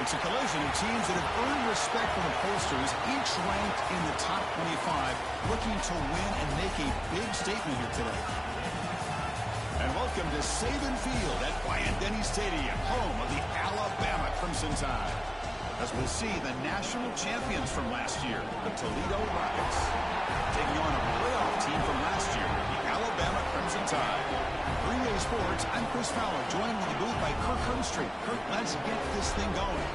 It's a collision of teams that have earned respect from the pollsters, each ranked in the top 25, looking to win and make a big statement here today. And welcome to Saban Field at Dynasty Stadium, home of the Alabama Crimson Tide. As we'll see the national champions from last year, the Toledo Rockets, taking on a playoff team from last year, the Alabama Crimson Tide. 3A Sports, I'm Chris Fowler, joined in the booth by Kirk Hermstreet. Kirk, let's get this thing going.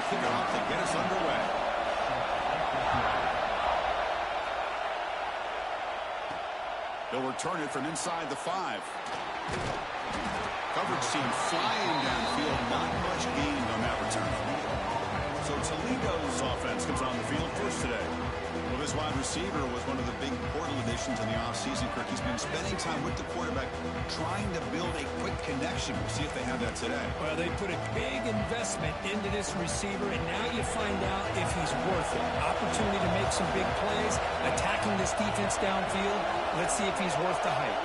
Kick it off to get us underway. They'll return it from inside the 5. Coverage team flying downfield. Not much gained on that return. So Toledo's offense comes on the field first today. Well, this wide receiver was one of the big portal additions in the offseason. Kirk, he's been spending time with the quarterback, trying to build a quick connection. We'll see if they have that today. Well, they put a big investment into this receiver, and now you find out if he's worth it. Opportunity to make some big plays, attacking this defense downfield. Let's see if he's worth the hype.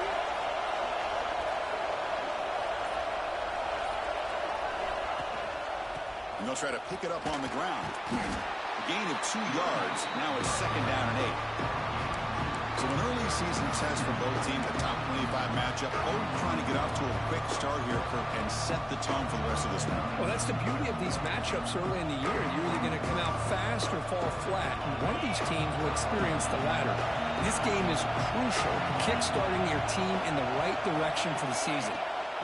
And they'll try to pick it up on the ground. A gain of 2 yards. Now it's 2nd down and 8. So an early season test for both teams, a top 25 matchup. Both trying to get off to a quick start here, Kirk, and set the tone for the rest of this one. Well, that's the beauty of these matchups early in the year. You're either going to come out fast or fall flat, and one of these teams will experience the latter. This game is crucial, kick-starting your team in the right direction for the season.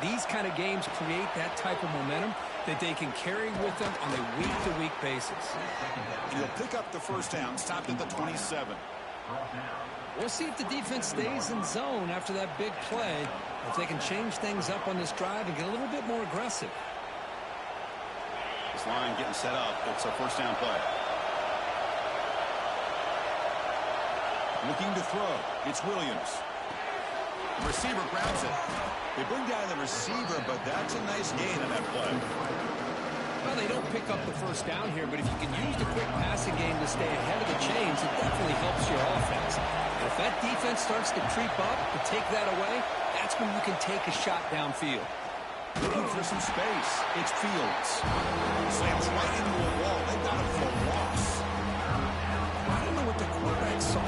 These kind of games create that type of momentum that they can carry with them on a week-to-week basis. He'll pick up the first down, stopped at the 27. We'll see if the defense stays in zone after that big play, if they can change things up on this drive and get a little bit more aggressive. This line getting set up. It's a first down play. Looking to throw. It's Williams. The receiver grabs it. They bring down the receiver, but that's a nice gain on that play. Well, they don't pick up the first down here, but if you can use the quick passing game to stay ahead of the chains, it definitely helps your offense. And if that defense starts to creep up, to take that away, that's when you can take a shot downfield. Looking for some space. It's Fields. Slams right into a wall. They got him for a loss. I don't know what the quarterback saw.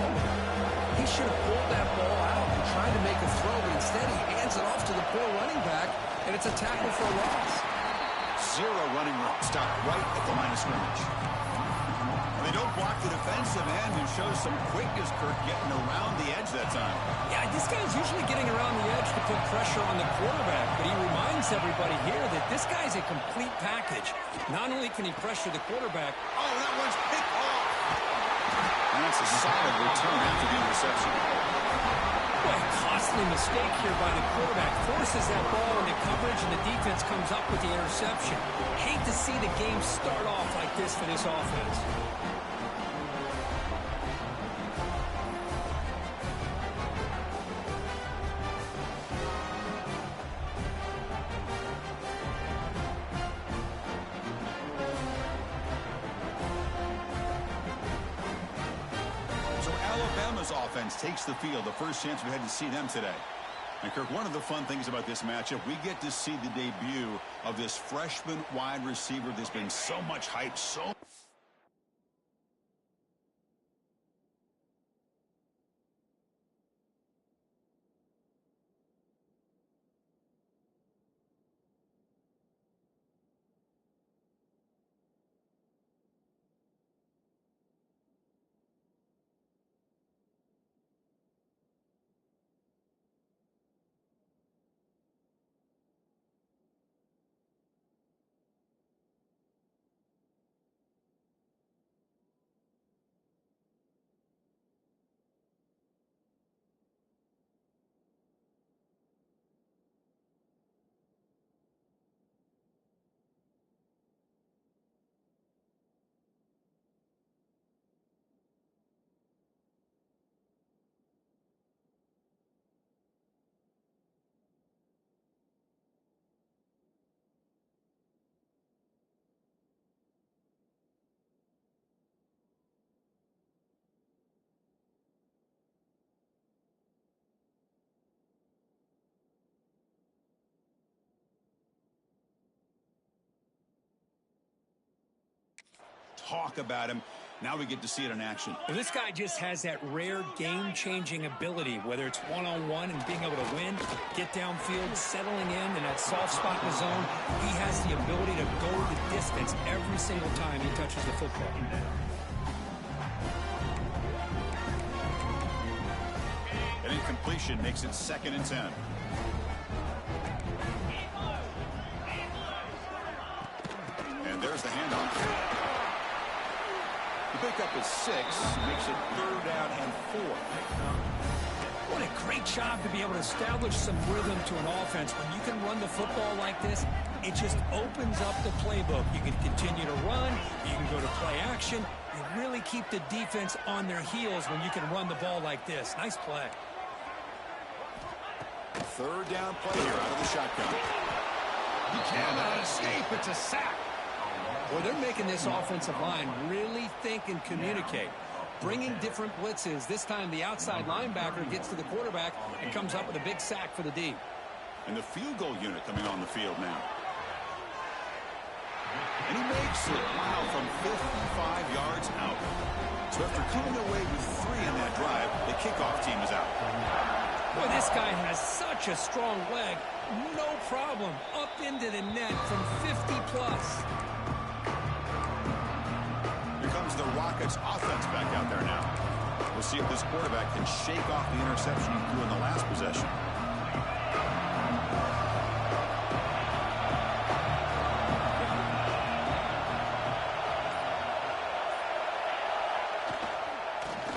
He should have pulled that ball out and tried to make a throw, but instead he hands it off to the poor running back, and it's a tackle for a loss. 0 running room. Stop right at the line of scrimmage. And they don't block the defensive end, who shows some quickness, Kirk, getting around the edge that time. Yeah, this guy's usually getting around the edge to put pressure on the quarterback, but he reminds everybody here that this guy's a complete package. Not only can he pressure the quarterback. Oh, that one's picked off. And that's a solid return after the interception. What a costly mistake here by the quarterback. Forces that ball into coverage, and the defense comes up with the interception. Hate to see the game start off like this for this offense. Alabama's offense takes the field. The first chance we had to see them today. And Kirk, one of the fun things about this matchup, we get to see the debut of this freshman wide receiver that's been so much hype, so talk about him. Now we get to see it in action. Well, this guy just has that rare game-changing ability, whether it's one-on-one and being able to win, get downfield, settling in that soft spot in the zone. He has the ability to go the distance every single time he touches the football. An incompletion makes it 2nd and 10. And there's the handoff. The pickup is 6, makes it 3rd down and 4. What a great job to be able to establish some rhythm to an offense. When you can run the football like this, it just opens up the playbook. You can continue to run, you can go to play action. You really keep the defense on their heels when you can run the ball like this. Nice play. 3rd down play here out of the shotgun. He cannot escape. It's a sack. Well, they're making this offensive line really think and communicate. Bringing different blitzes. This time the outside linebacker gets to the quarterback and comes up with a big sack for the D. And the field goal unit coming on the field now. And he makes it, wow, from 55 yards out. So after coming away with 3 in that drive, the kickoff team is out. Boy, this guy has such a strong leg. No problem. Up into the net from 50 plus. Here comes the Rockets offense back out there now. We'll see if this quarterback can shake off the interception he threw in the last possession.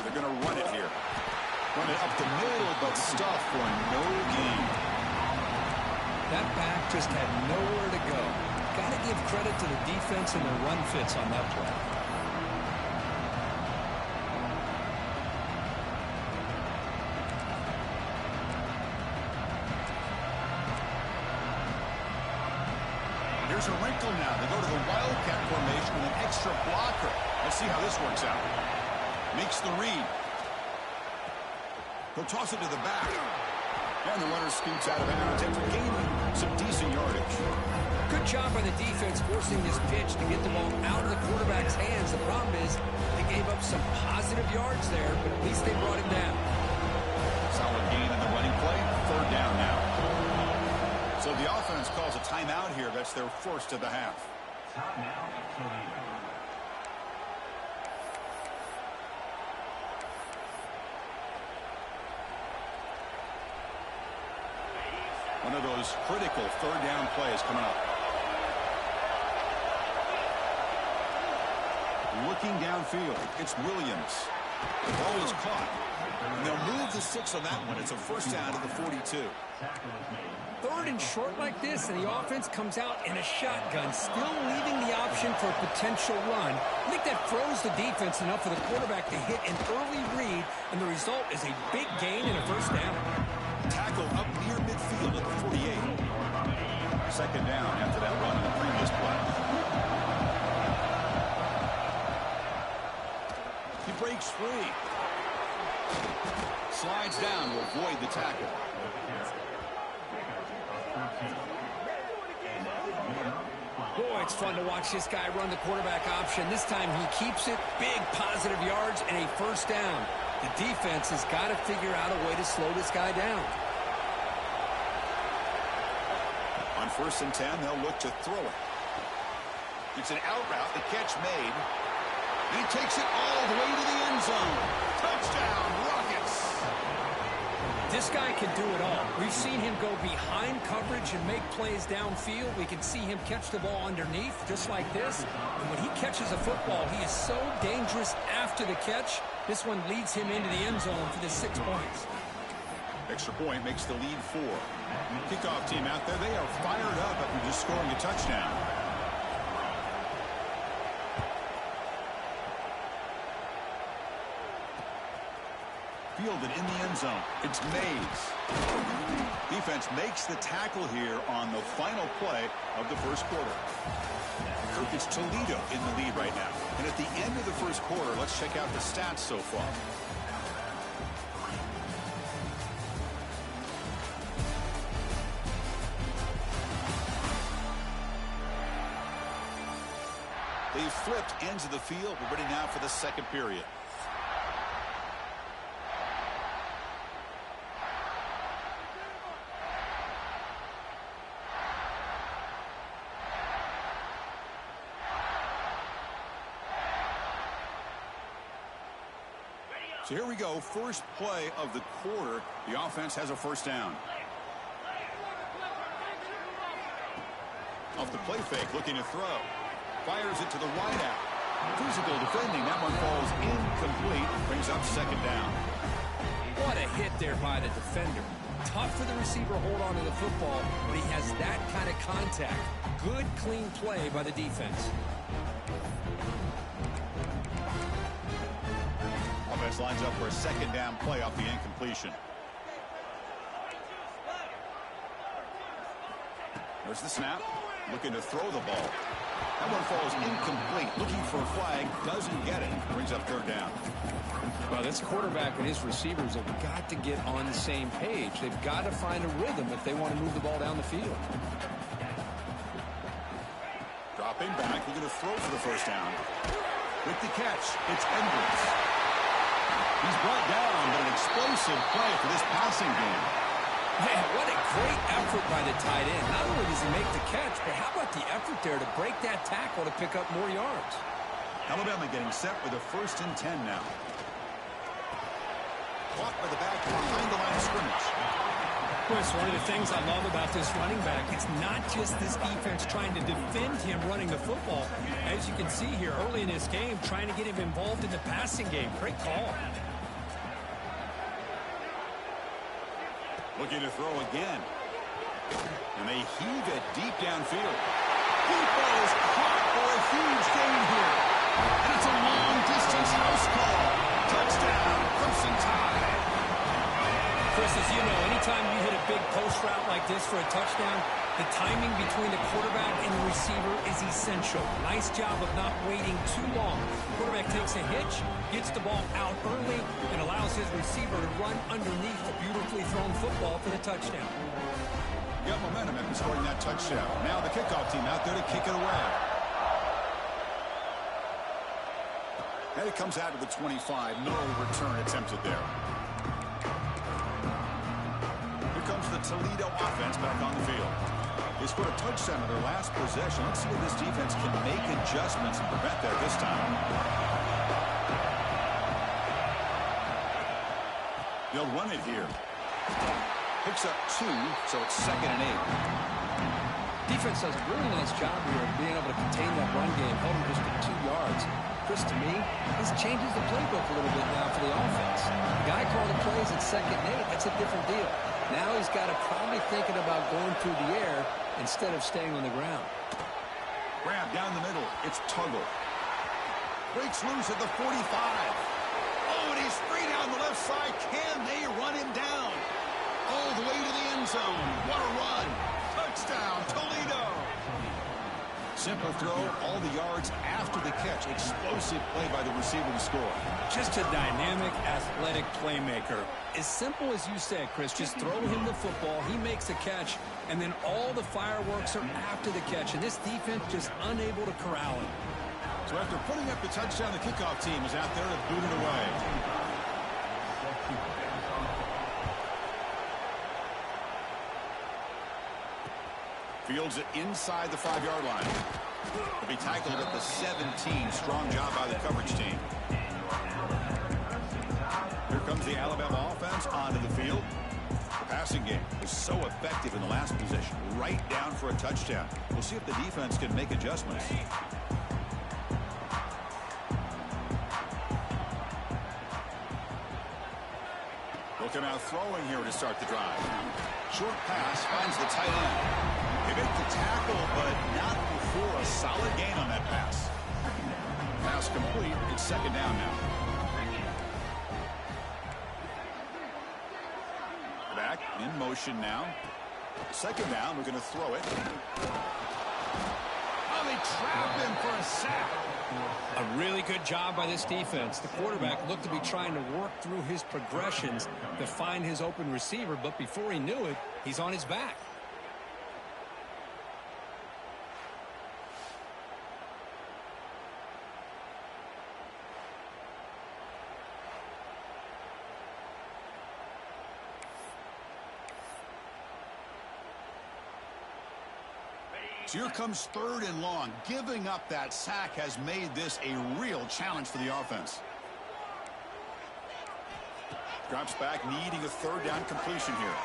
They're going to run it here. Run it up the middle, but stuff for no gain. That back just had nowhere to go. Got to give credit to the defense and their run fits on that play. Here's a wrinkle now. They go to the Wildcat formation with an extra blocker. Let's see how this works out. Makes the read. He'll toss it to the back. And the runner scoots out of bounds after gaining some decent yardage. Good job by the defense forcing this pitch to get the ball out of the quarterback's hands. The problem is they gave up some positive yards there, but at least they brought him down. Solid gain in the running play. 3rd down now. So the offense calls a timeout here. That's their first of the half. Timeout, Toledo. One of those critical 3rd down plays coming up. Looking downfield, it's Williams. The ball is caught. And they'll move the 6 on that one. It's a 1st down to the 42. 3rd and short like this, and the offense comes out in a shotgun, still leaving the option for a potential run. I think that froze the defense enough for the quarterback to hit an early read, and the result is a big gain and a 1st down. Tackle up near midfield at the 48. 2nd down after that run in the previous play. He breaks free. Slides down to avoid the tackle. Boy, it's fun to watch this guy run the quarterback option. This time he keeps it, big positive yards, and a 1st down. The defense has got to figure out a way to slow this guy down. On 1st and 10, they'll look to throw it. It's an out route, the catch made. He takes it all the way to the end zone. Touchdown, Rockets! This guy can do it all. We've seen him go behind coverage and make plays downfield. We can see him catch the ball underneath, just like this. And when he catches a football, he is so dangerous after the catch. This one leads him into the end zone for the 6 points. Extra point makes the lead 4. Kickoff team out there, they are fired up after just scoring a touchdown. Fielded in the end zone. It's Mays. Defense makes the tackle here on the final play of the 1st quarter. It's Toledo in the lead right now. And at the end of the 1st quarter, let's check out the stats so far. They flipped ends of the field. We're ready now for the second period. So here we go, first play of the quarter. The offense has a first down. Off the play fake, looking to throw. Fires it to the wideout. Physical defending. That one falls incomplete. Brings up second down. What a hit there by the defender. Tough for the receiver to hold on to the football, but he has that kind of contact. Good, clean play by the defense. Offense lines up for a second down play off the incompletion. There's the snap. Looking to throw the ball. That one falls incomplete. Looking for a flag. Doesn't get it. Brings up third down. Well, this quarterback and his receivers have got to get on the same page. They've got to find a rhythm if they want to move the ball down the field. Dropping back. Looking to throw for the first down. With the catch, it's Edwards. He's brought down, but an explosive play for this passing game. Man, what a great effort by the tight end. Not only does he make the catch, but how about the effort there to break that tackle to pick up more yards? Alabama getting set with a 1st and 10 now. Caught by the back behind the line of scrimmage. Chris, one of the things I love about this running back, it's not just this defense trying to defend him running the football. As you can see here early in this game, trying to get him involved in the passing game. Great call. Looking to throw again. And they heave it deep downfield. Deep ball is caught for a huge gain here. And it's a long-distance house call. Touchdown, Crimson Tide. Chris, as you know, anytime you hit a big post route like this for a touchdown, the timing between the quarterback and the receiver is essential. Nice job of not waiting too long. Quarterback takes a hitch, gets the ball out early, and allows his receiver to run underneath the beautifully thrown football for the touchdown. Got momentum after scoring that touchdown. Now the kickoff team out there to kick it away. And it comes out to the 25. No return attempted there. Here comes the Toledo offense back on the field. They scored a touchdown in their last possession. Let's see if this defense can make adjustments and prevent that this time. They'll run it here. Picks up 2, so it's 2nd and 8. Defense does a really nice job here of being able to contain that run game, held him just to 2 yards. Chris, to me, this changes the playbook a little bit now for the offense. The guy calling the plays at 2nd and 8, that's a different deal. Now he's got to probably thinking about going through the air instead of staying on the ground. Grab down the middle. It's Tuggle. Breaks loose at the 45. Oh, and he's free down the left side. Can they run him down? All the way to the end zone. What a run. Touchdown, Toledo. Simple throw, all the yards after the catch. Explosive play by the receiver to score. Just a dynamic, athletic playmaker. As simple as you said, Chris, just throw him the football, he makes a catch, and then all the fireworks are after the catch, and this defense just unable to corral him. So after putting up the touchdown, the kickoff team is out there to boot it away. Fields it inside the 5-yard line. Will be tackled at the 17. Strong job by the coverage team. Here comes the Alabama offense onto the field. The passing game was so effective in the last possession. Right down for a touchdown. We'll see if the defense can make adjustments. They'll come out throwing here to start the drive. Short pass finds the tight end. They make the tackle, but not before a solid gain on that pass. Pass complete. It's 2nd down now. Back in motion now. 2nd down. We're going to throw it. Oh, they trap him for a sack. A really good job by this defense. The quarterback looked to be trying to work through his progressions to find his open receiver, but before he knew it, he's on his back. So here comes 3rd and long. Giving up that sack has made this a real challenge for the offense. Drops back, needing a 3rd down completion here.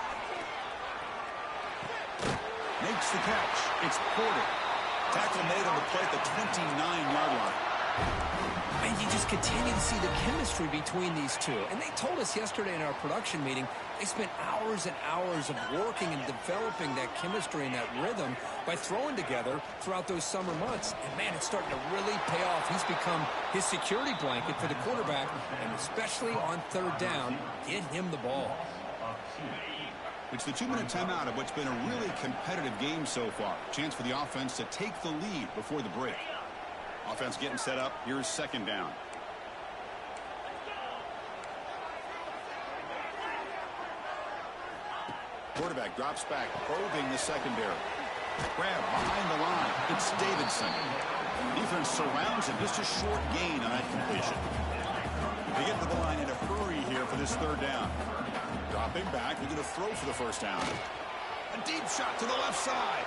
Makes the catch. It's Porter. Tackle made on the play at the 29-yard line. And you just continue to see the chemistry between these two. And they told us yesterday in our production meeting, they spent hours and hours of working and developing that chemistry and that rhythm by throwing together throughout those summer months. And, man, it's starting to really pay off. He's become his security blanket for the quarterback, and especially on 3rd down, get him the ball. It's the 2-minute timeout of what's been a really competitive game so far. Chance for the offense to take the lead before the break. Offense getting set up. Here's 2nd down. Quarterback drops back, probing the secondary. Grab behind the line. It's Davidson. Defense surrounds him. Just a short gain on that completion. They get to the line in a hurry here for this 3rd down. Dropping back. They're going to throw for the 1st down. A deep shot to the left side.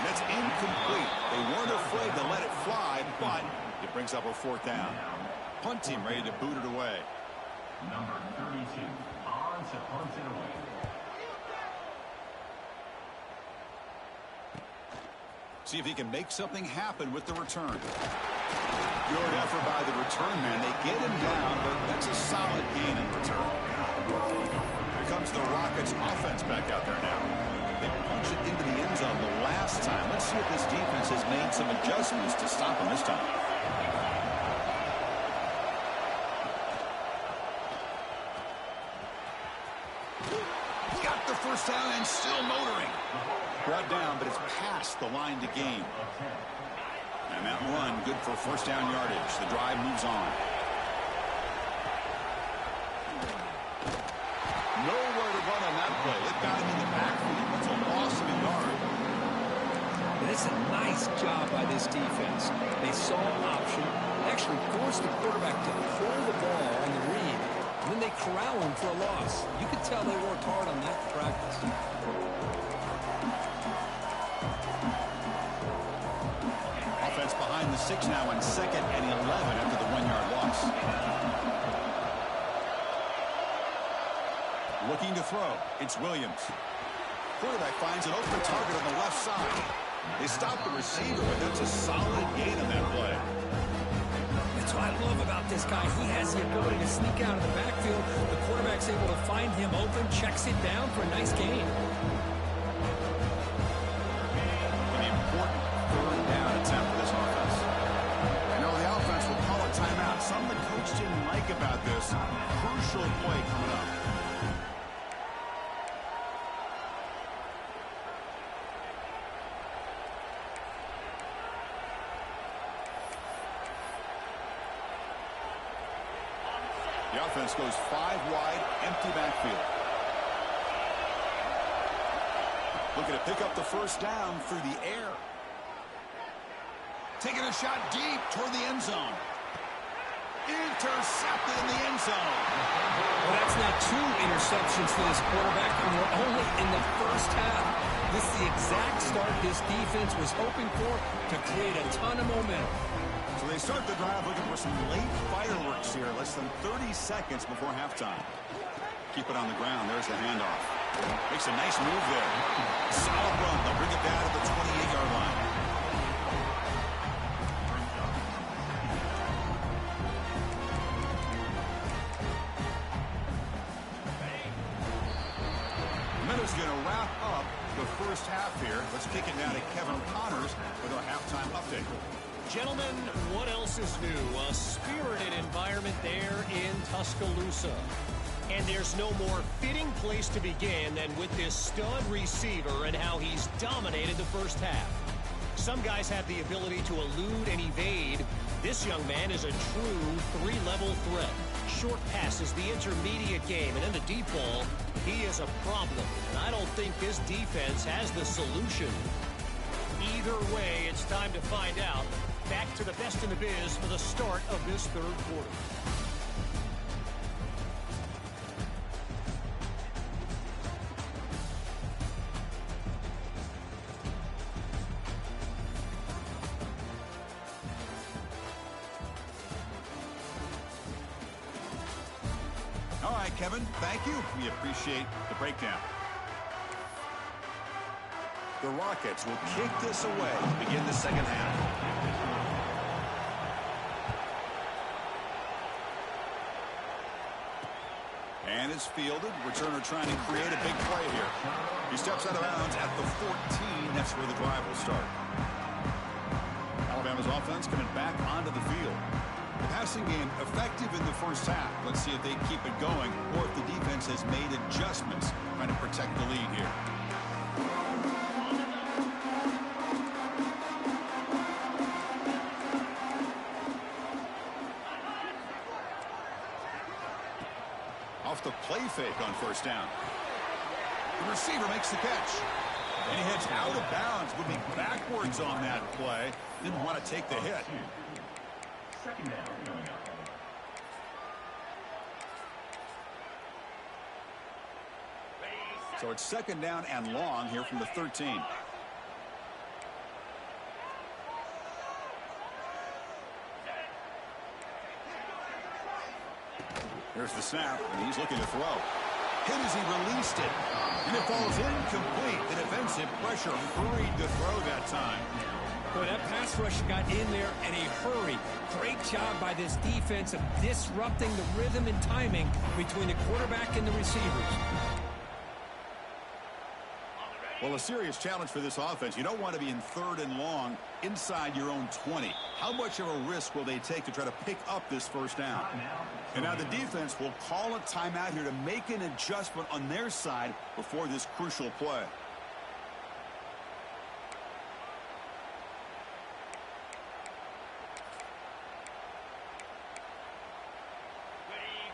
That's incomplete. They weren't afraid to let it fly, but it brings up a 4th down. Punt team ready to boot it away. Number 32 on to punt it away. See if he can make something happen with the return. Good effort by the return man. They get him down, but that's a solid gain in return. Here comes the Rockets offense back out there now. They punch it into the end zone the last time. Let's see if this defense has made some adjustments to stop him this time. Got the 1st down and still motoring. Brought down, but it's past the line to gain. And that run, good for 1st down yardage. The drive moves on. Nowhere to run on that play. It got him in the backfield. It's a loss of a yard. And it's a nice job by this defense. They saw an option, actually forced the quarterback to throw the ball on the read, and then they corral him for a loss. You could tell they worked hard on that in practice. Offense behind the 6 now on 2nd and 11 after the 1-yard loss. Looking to throw. It's Williams. Quarterback finds an open target on the left side. They stop the receiver, but that's a solid gain on that play. That's what I love about this guy. He has the ability to sneak out of the backfield. The quarterback's able to find him open, checks it down for a nice gain. An important 3rd down attempt for this offense. I know the offense will call a timeout. Something the coach didn't like about this. Crucial play coming up. The offense goes 5 wide, empty backfield. Looking to pick up the 1st down through the air. Taking a shot deep toward the end zone. Intercepted in the end zone. Well, that's now 2 interceptions for this quarterback, and we're only in the 1st half. This is the exact start this defense was hoping for to create a ton of momentum. So they start the drive looking for some late fireworks here. Less than 30 seconds before halftime. Keep it on the ground. There's the handoff. Makes a nice move there. Solid run. They'll bring it down to the 28-yard line. Minutes going to wrap up the 1st half here. Let's kick it down to Kevin Connors with our halftime update. Gentlemen, what else is new? A spirited environment there in Tuscaloosa. And there's no more fitting place to begin than with this stud receiver and how he's dominated the 1st half. Some guys have the ability to elude and evade. This young man is a true 3-level threat. Short passes, the intermediate game, and in the deep ball, he is a problem. And I don't think this defense has the solution. Either way, it's time to find out. Back to the best in the biz for the start of this 3rd quarter. right, Kevin. Thank you. We appreciate the breakdown. The Rockets will kick this away to begin the second half. And it's fielded. Returner trying to create a big play here. He steps out of bounds at the 14. That's where the drive will start. Alabama's offense coming back onto the field. The passing game effective in the first half. Let's see if they keep it going or if the defense has made adjustments trying to protect the lead here. Off the play fake on first down. The receiver makes the catch. And he heads out of bounds, moving backwards on that play. Didn't want to take the hit. Second down coming up. So it's second down and long here from the 13. Here's the snap, and he's looking to throw. Hit as he released it. And it falls incomplete. The defensive pressure hurried the throw that time. Boy, that pass rush got in there in a hurry. Great job by this defense of disrupting the rhythm and timing between the quarterback and the receivers. Well, a serious challenge for this offense. You don't want to be in third and long inside your own 20. How much of a risk will they take to try to pick up this first down? And now the defense will call a timeout here to make an adjustment on their side before this crucial play.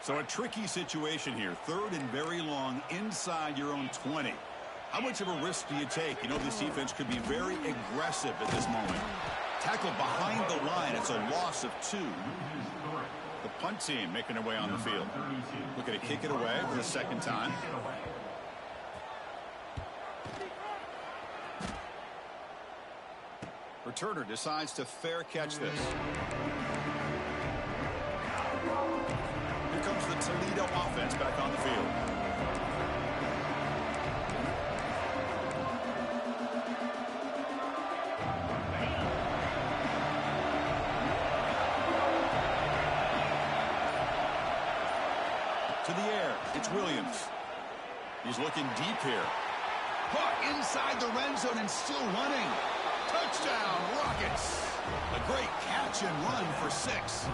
So a tricky situation here. Third and very long inside your own 20. How much of a risk do you take? You know, this defense could be very aggressive at this moment. Tackled behind the line. It's a loss of 2. The punt team making their way on the field. Looking to kick it away for the second time. Returner decides to fair catch this. Here comes the Toledo offense back on the field. To the air, it's Williams. He's looking deep here. Caught inside the red zone and still running. Touchdown, Rockets. A great catch and run for 6.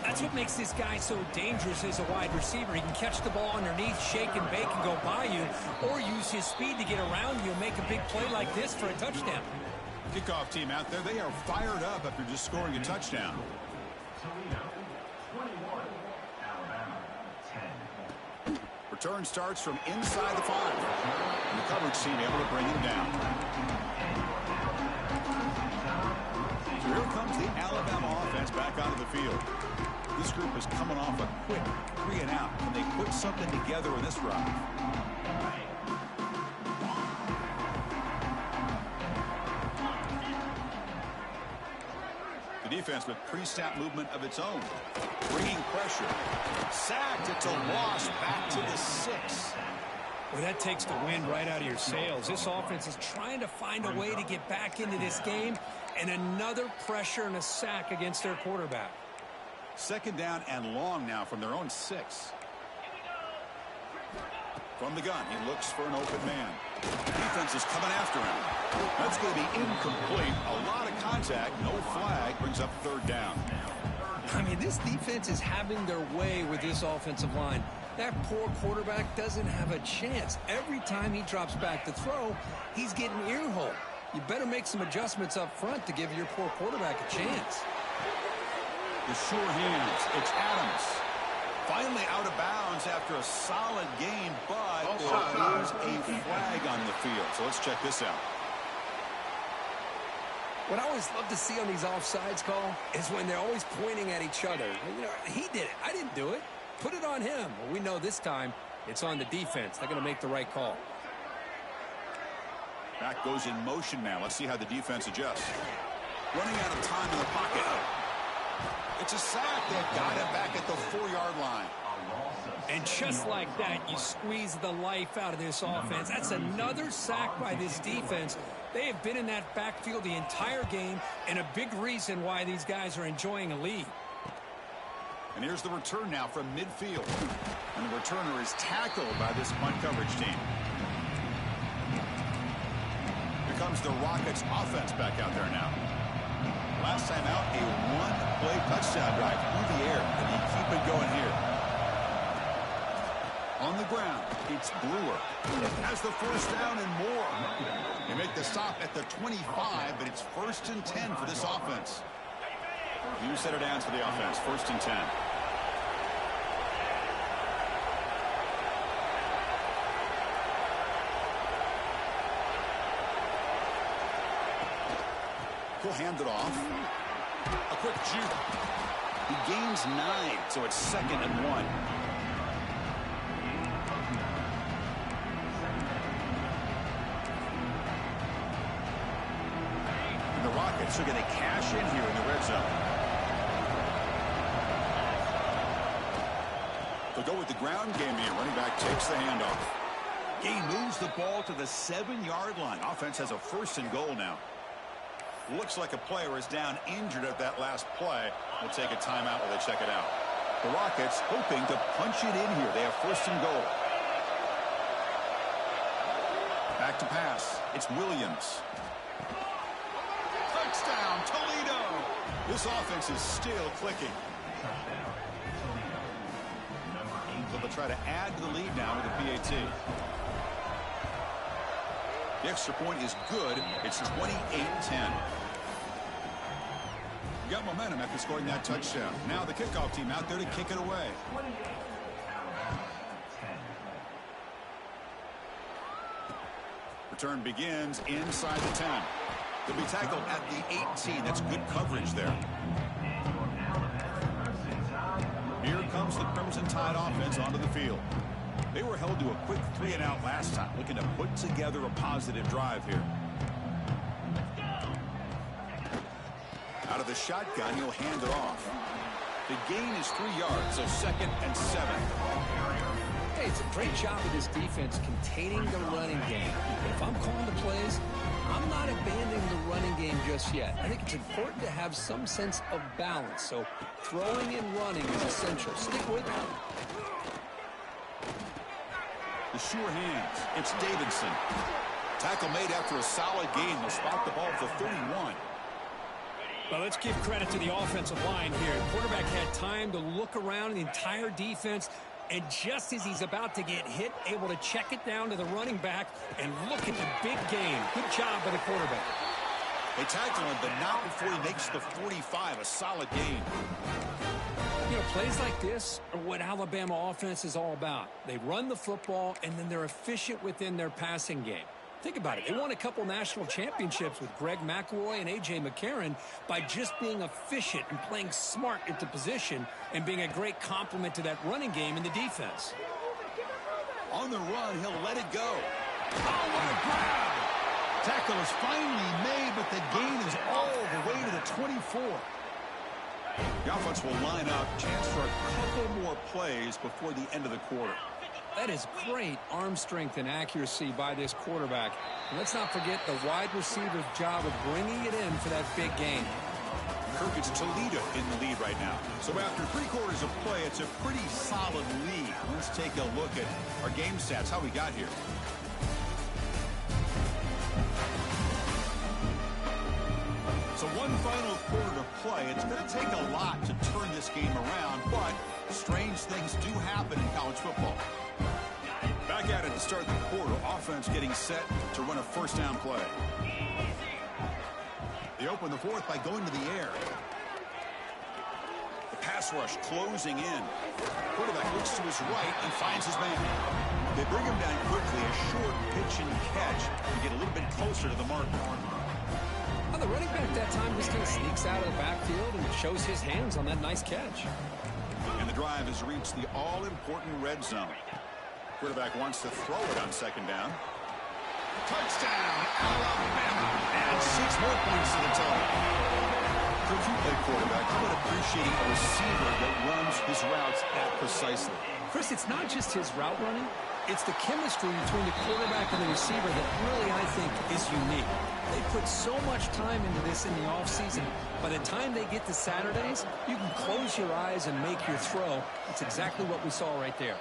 That's what makes this guy so dangerous as a wide receiver. He can catch the ball underneath, shake and bake and go by you, or use his speed to get around you and make a big play like this for a touchdown. Kickoff team out there, they are fired up after just scoring a touchdown. Toledo, 21. Alabama, 10. Return starts from inside the 5. And the coverage team able to bring him down. So here comes the Alabama offense back onto the field. This group is coming off a quick 3 and out. Can they put something together in this drive? The defense with pre-snap movement of its own. Bringing pressure. Sacked. It's a loss back to the 6. Well, that takes the wind right out of your sails. This offense is trying to find a way to get back into this game, and another pressure and a sack against their quarterback. Second down and long now from their own 6. From the gun, he looks for an open man. Defense is coming after him. That's going to be incomplete. A lot of contact, no flag, brings up third down. I mean, this defense is having their way with this offensive line. That poor quarterback doesn't have a chance. Every time he drops back to throw, he's getting earholed. You better make some adjustments up front to give your poor quarterback a chance. The sure hands. It's Adams. Finally out of bounds after a solid game, but there is a flag on the field. So let's check this out. What I always love to see on these offsides call is when they're always pointing at each other. You know, he did it. I didn't do it. Put it on him. Well, we know this time it's on the defense. They're going to make the right call. Back goes in motion now. Let's see how the defense adjusts. Running out of time in the pocket. It's a sack. They've got him back at the 4-yard line. A loss And just like that, you squeeze the life out of this offense. That's another sack by this defense. They have been in that backfield the entire game, and a big reason why these guys are enjoying a lead. And here's the return now from midfield. And the returner is tackled by this punt coverage team. Here comes the Rockets offense back out there now. Last time out, a one-play touchdown drive through the air. And you keep it going here. On the ground, it's Brewer. Has the first down and more. They make the stop at the 25, but it's 1st and 10 for this offense. New set of downs for the offense, 1st and 10. He'll hand it off. A quick juke. He gains 9, so it's 2nd and 1. And the Rockets are going to cash in here in the red zone. They'll go with the ground game here. Running back takes the handoff. He moves the ball to the 7-yard line. Offense has a 1st and goal now. Looks like a player is down injured at that last play. We'll take a timeout while they check it out. The Rockets hoping to punch it in here. They have 1st and goal. Back to pass. It's Williams. Touchdown, Toledo. This offense is still clicking. So they'll try to add to the lead now with a PAT. The extra point is good. It's 28-10. You got momentum after scoring that touchdown. Now the kickoff team out there to kick it away. Return begins inside the 10. They'll be tackled at the 18. That's good coverage there. Here comes the Crimson Tide offense onto the field. They were held to a quick 3-and-out last time, looking to put together a positive drive here. Out of the shotgun, he'll hand it off. The gain is 3 yards, so 2nd and 7. Hey, it's a great job of this defense containing the running game. But if I'm calling the plays, I'm not abandoning the running game just yet. I think it's important to have some sense of balance. So throwing and running is essential. Stick with it. The sure hands. It's Davidson. Tackle made after a solid gain. They'll spot the ball at the 31. Well, let's give credit to the offensive line here. The quarterback had time to look around the entire defense, and just as he's about to get hit, able to check it down to the running back, and look at the big gain. Good job by the quarterback. They tackle him, but not before he makes the 45. A solid gain. You know, plays like this are what Alabama offense is all about. They run the football, and then they're efficient within their passing game. Think about it. They won a couple national championships with Greg McElroy and A.J. McCarron by just being efficient and playing smart at the position and being a great complement to that running game in the defense. On the run, he'll let it go. Oh, what a grab! Tackle is finally made, but the gain is all the way to the 24. The offense will line up. Chance for a couple more plays before the end of the quarter. That is great arm strength and accuracy by this quarterback. And let's not forget the wide receiver's job of bringing it in for that big gain. Kirk, it's Toledo in the lead right now. So after 3 quarters of play, it's a pretty solid lead. Let's take a look at our game stats, how we got here. So one final quarter to play. It's going to take a lot to turn this game around, but strange things do happen in college football. Back at it to start the quarter. Offense getting set to run a 1st down play. They open the 4th by going to the air. The pass rush closing in. Quarterback looks to his right and finds his man. They bring him down quickly. A short pitch and catch to get a little bit closer to the marker. Well, the running back that time just kind of sneaks out of the backfield and shows his hands on that nice catch. And the drive has reached the all-important red zone. Quarterback wants to throw it on 2nd down. Touchdown, Alabama. And 6 more points to the total. Could you play quarterback? How about appreciating a receiver that runs his routes that precisely? Chris, it's not just his route running. It's the chemistry between the quarterback and the receiver that really, I think, is unique. They put so much time into this in the offseason. By the time they get to Saturdays, you can close your eyes and make your throw. That's exactly what we saw right there.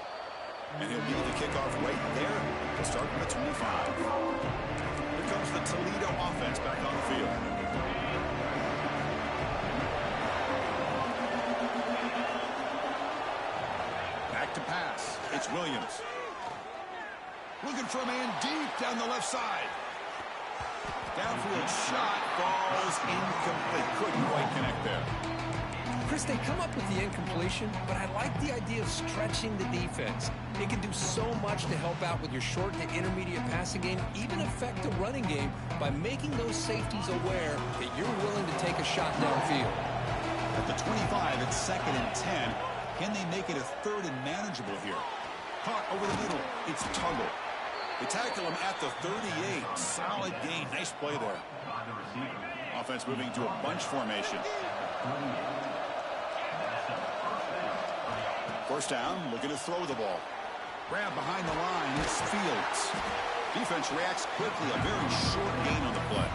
And he'll lead the kickoff right there to start from the 25. Here comes the Toledo offense back on the field. Back to pass. It's Williams. Looking for a man deep down the left side. Downfield shot falls incomplete. Couldn't quite connect there. Chris, they come up with the incompletion, but I like the idea of stretching the defense. It can do so much to help out with your short to intermediate passing game, even affect the running game by making those safeties aware that you're willing to take a shot downfield. At the 25, it's 2nd and 10. Can they make it a 3rd and manageable here? Caught over the middle. It's Tuggle. They tackle him at the 38. Solid gain. Nice play there. Offense moving to a bunch formation. First down, looking to throw the ball. Grab behind the line. It's Fields. Defense reacts quickly. A very short gain on the play.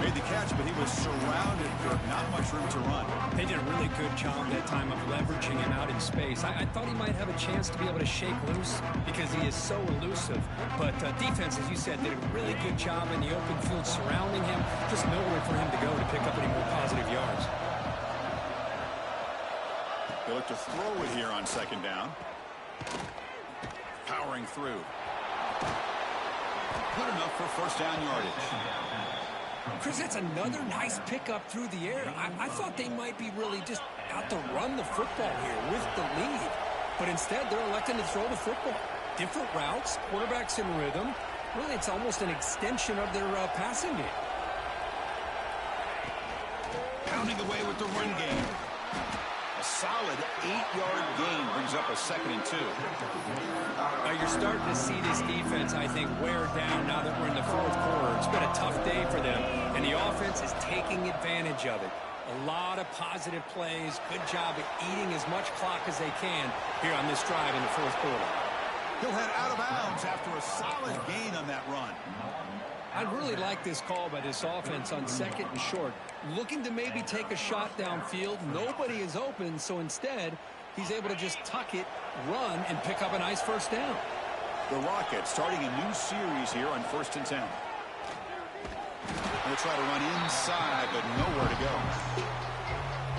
Made the catch, but he was surrounded, Kirk. Not much room to run. They did a really good job that time of leveraging him out in space. I thought he might have a chance to be able to shake loose because he is so elusive. But defense, as you said, did a really good job in the open field surrounding him. Just nowhere for him to go to pick up any more positive yards. They look to throw it here on 2nd down. Powering through. Good enough for 1st down yardage. Chris, that's another nice pickup through the air. I thought they might be really just out to run the football here with the lead. But instead, they're electing to throw the football. Different routes, quarterbacks in rhythm. Really, it's almost an extension of their passing game. Pounding away with the run game. A solid 8-yard gain brings up a 2nd and 2. You're starting to see this defense, I think, wear down now that we're in the 4th quarter. It's been a tough day for them, and the offense is taking advantage of it. A lot of positive plays. Good job at eating as much clock as they can here on this drive in the 4th quarter. He'll head out of bounds after a solid gain on that run. I really like this call by this offense on 2nd and short. Looking to maybe take a shot downfield. Nobody is open, so instead, he's able to just tuck it, run, and pick up a nice 1st down. The Rockets starting a new series here on 1st and 10. They'll try to run inside, but nowhere to go.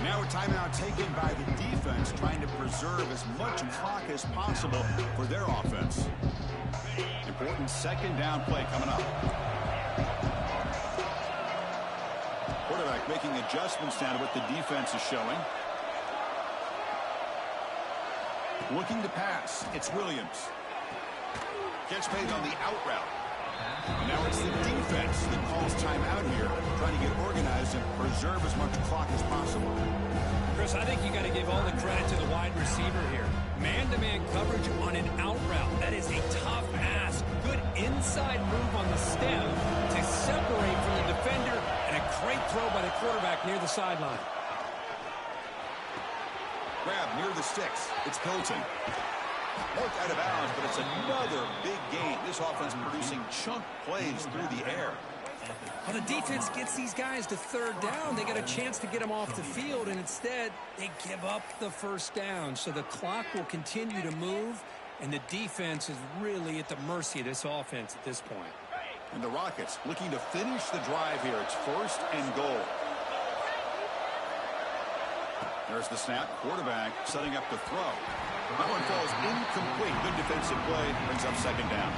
Now a timeout taken by the defense, trying to preserve as much clock as possible for their offense. Important 2nd down play coming up. Quarterback making adjustments now to what the defense is showing. Looking to pass. It's Williams. Gets made on the out route. And now it's the defense that calls timeout here, trying to get organized and preserve as much clock as possible. Chris, I think you got to give all the credit to the wide receiver here. Man-to-man coverage on an out route. That is a tough ask. Good inside move on the stem to separate from the defender, and a great throw by the quarterback near the sideline. Grab near the sticks. It's Hilton. Poked out of bounds, but it's another big gain. This offense producing chunk plays through the air. Well, the defense gets these guys to 3rd down. They got a chance to get them off the field, and instead they give up the 1st down. So the clock will continue to move, and the defense is really at the mercy of this offense at this point. And the Rockets looking to finish the drive here. It's 1st and goal. There's the snap. Quarterback setting up the throw. That one falls incomplete. Good defensive play. Brings up 2nd down.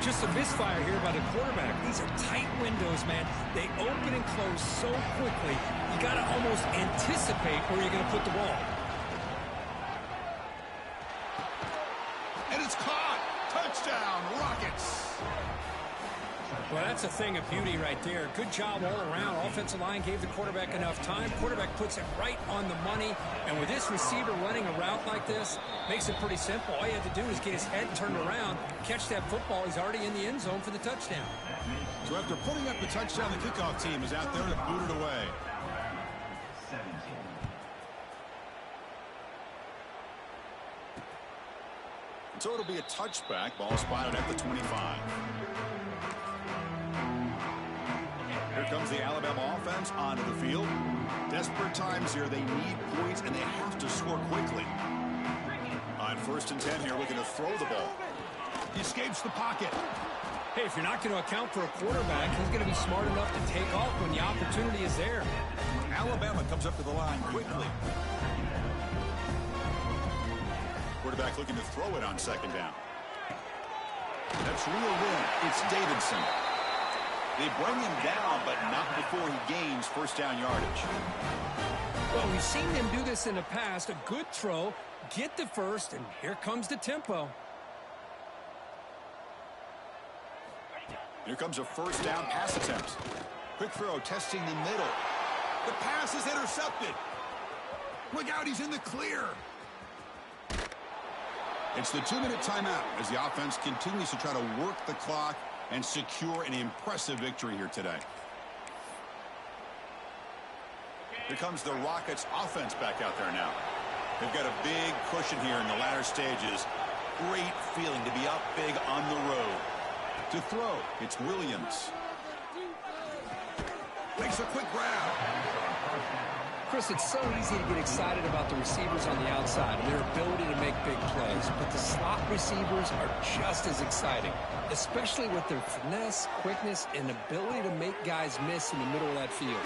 Just a misfire here by the quarterback. These are tight windows, man. They open and close so quickly. You got to almost anticipate where you're going to put the ball. And it's caught. Touchdown, Rockets. Well, that's a thing of beauty right there. Good job all around. Offensive line gave the quarterback enough time. Quarterback puts it right on the money. And with this receiver running a route like this, makes it pretty simple. All you have to do is get his head turned around, catch that football. He's already in the end zone for the touchdown. So after putting up the touchdown, the kickoff team is out there to boot it away. So it'll be a touchback. Ball spotted at the 25. Here comes the Alabama offense onto the field. Desperate times here. They need points, and they have to score quickly. On 1st and 10 here, looking to throw the ball. He escapes the pocket. Hey, if you're not going to account for a quarterback, he's going to be smart enough to take off when the opportunity is there. Alabama comes up to the line quickly. Quarterback looking to throw it on 2nd down. That's reeled in. It's Davidson. They bring him down, but not before he gains 1st down yardage. Well, we've seen them do this in the past. A good throw, get the first, and here comes the tempo. Here comes a 1st down pass attempt. Quick throw, testing the middle. The pass is intercepted. Look out, he's in the clear. It's the 2-minute timeout as the offense continues to try to work the clock and secure an impressive victory here today. Here comes the Rockets offense back out there now. They've got a big cushion here in the latter stages. Great feeling to be up big on the road. To throw, it's Williams. Makes a quick grab. Chris, it's so easy to get excited about the receivers on the outside and their ability to make big plays, but the slot receivers are just as exciting, especially with their finesse, quickness, and ability to make guys miss in the middle of that field.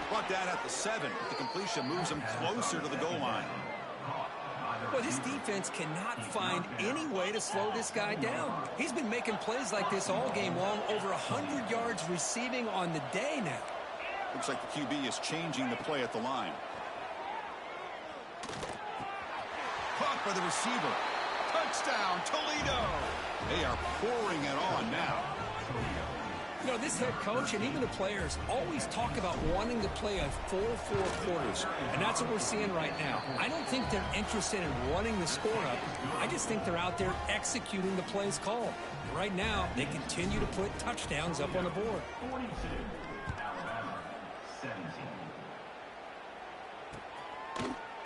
Brought down at the 7. The completion moves them closer to the goal line. Well, this defense cannot find any way to slow this guy down. He's been making plays like this all game long, over 100 yards receiving on the day now. Looks like the QB is changing the play at the line. Caught by the receiver. Touchdown, Toledo. They are pouring it on now. You know, this head coach and even the players always talk about wanting to play a full 4 quarters, and that's what we're seeing right now. I don't think they're interested in running the score up. I just think they're out there executing the plays called. And right now, they continue to put touchdowns up on the board. 42, Alabama, 17.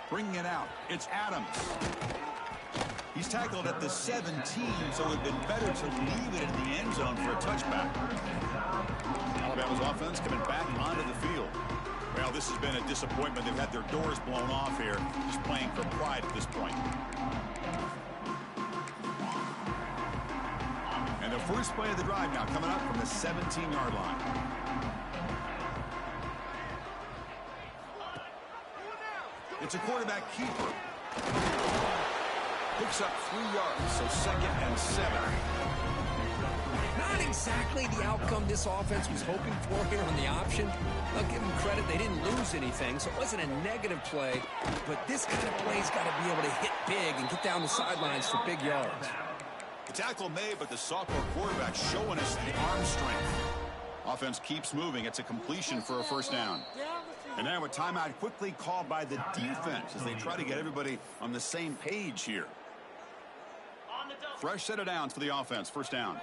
Bringing it out. It's Adams. He's tackled at the 17, so it would have been better to leave it in the end zone for a touchback. Alabama's offense coming back onto the field. Well, this has been a disappointment. They've had their doors blown off here, just playing for pride at this point. And the first play of the drive now coming up from the 17-yard line. It's a quarterback keeper. Picks up 3 yards, so 2nd and 7. Not exactly the outcome this offense was hoping for here on the option. I'll give them credit, they didn't lose anything, so it wasn't a negative play. But this kind of play's got to be able to hit big and get down the sidelines for big yards. The tackle made, but the sophomore quarterback showing us the arm strength. Offense keeps moving. It's a completion for a 1st down. And now a timeout quickly called by the defense as they try to get everybody on the same page here. Fresh set of downs for the offense. 1st down.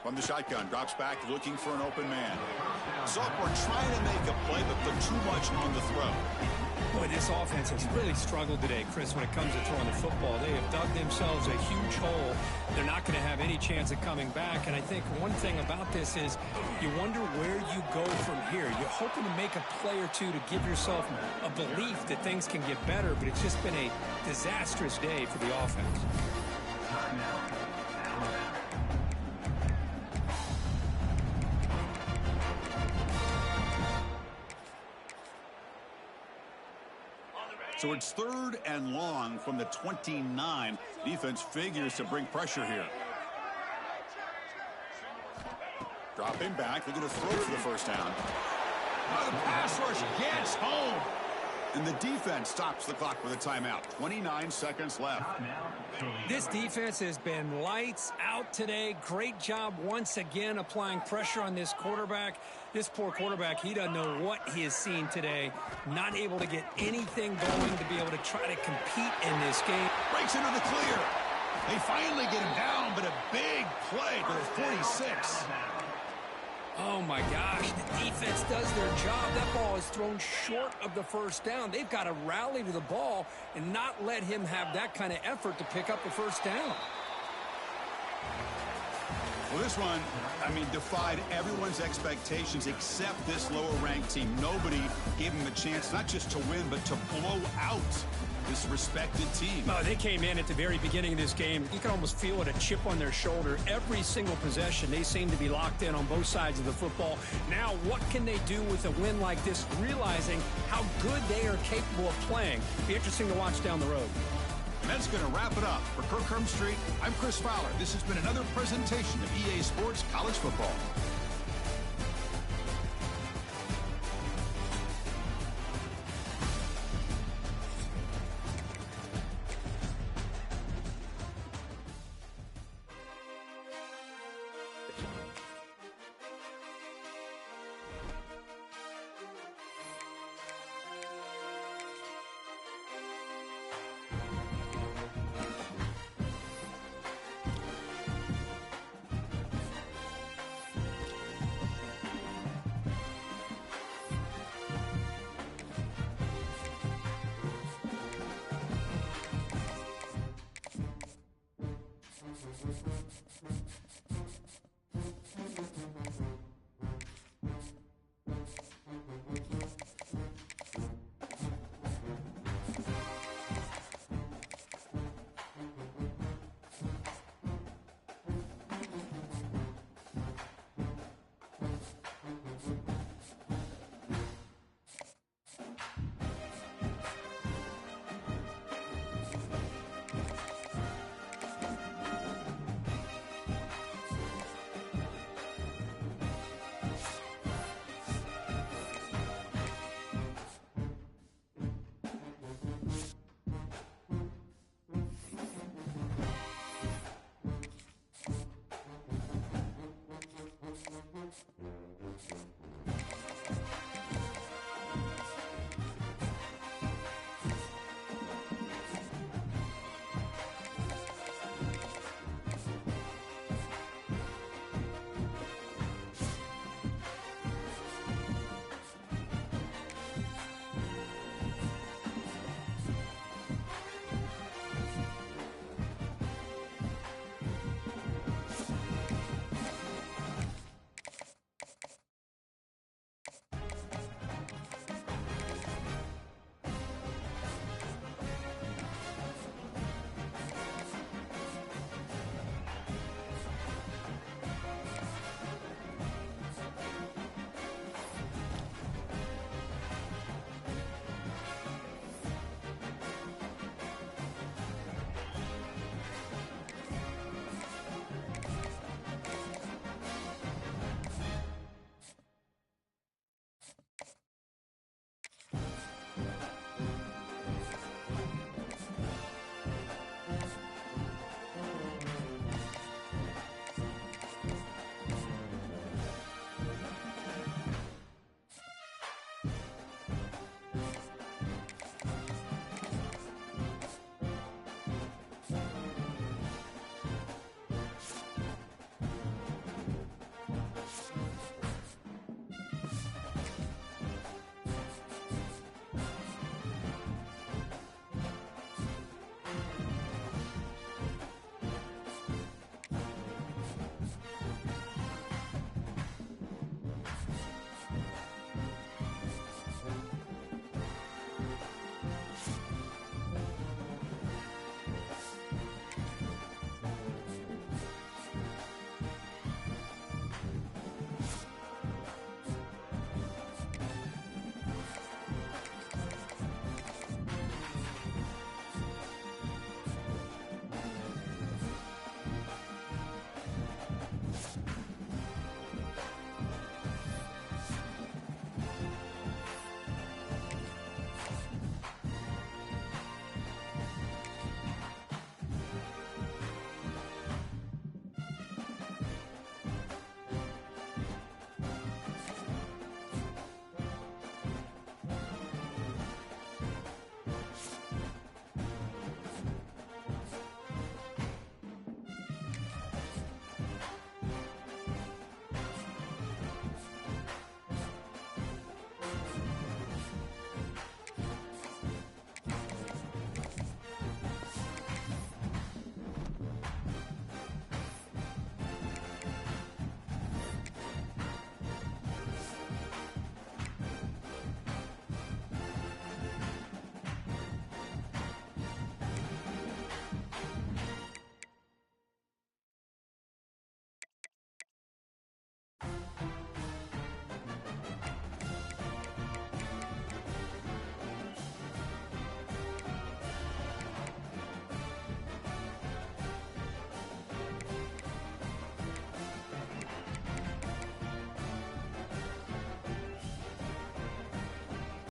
From the shotgun, drops back, looking for an open man. Sophomore trying to make a play, but put too much on the throw. Boy, this offense has really struggled today, Chris, when it comes to throwing the football. They have dug themselves a huge hole. They're not going to have any chance of coming back. And I think one thing about this is you wonder where you go from here. You're hoping to make a play or two to give yourself a belief that things can get better, but it's just been a disastrous day for the offense. So it's 3rd and long from the 29. Defense figures to bring pressure here. Dropping back, looking to throw for the 1st down. Oh, the pass rush gets home. And the defense stops the clock with a timeout. 29 seconds left. This defense has been lights out today. Great job once again applying pressure on this quarterback. This poor quarterback, he doesn't know what he has seen today. Not able to get anything going to be able to try to compete in this game. Breaks into the clear. They finally get him down, but a big play to the 46. Oh, my gosh. The defense does their job. That ball is thrown short of the first down. They've got to rally to the ball and not let him have that kind of effort to pick up the first down. Well, this one, defied everyone's expectations except this lower-ranked team. Nobody gave them a chance not just to win, but to blow out this respected team. Oh, they came in at the very beginning of this game. You can almost feel it, a chip on their shoulder. Every single possession, they seem to be locked in on both sides of the football. Now, what can they do with a win like this, realizing how good they are capable of playing? Be interesting to watch down the road. And that's going to wrap it up. For Kirk Street, I'm Chris Fowler. This has been another presentation of EA Sports College Football.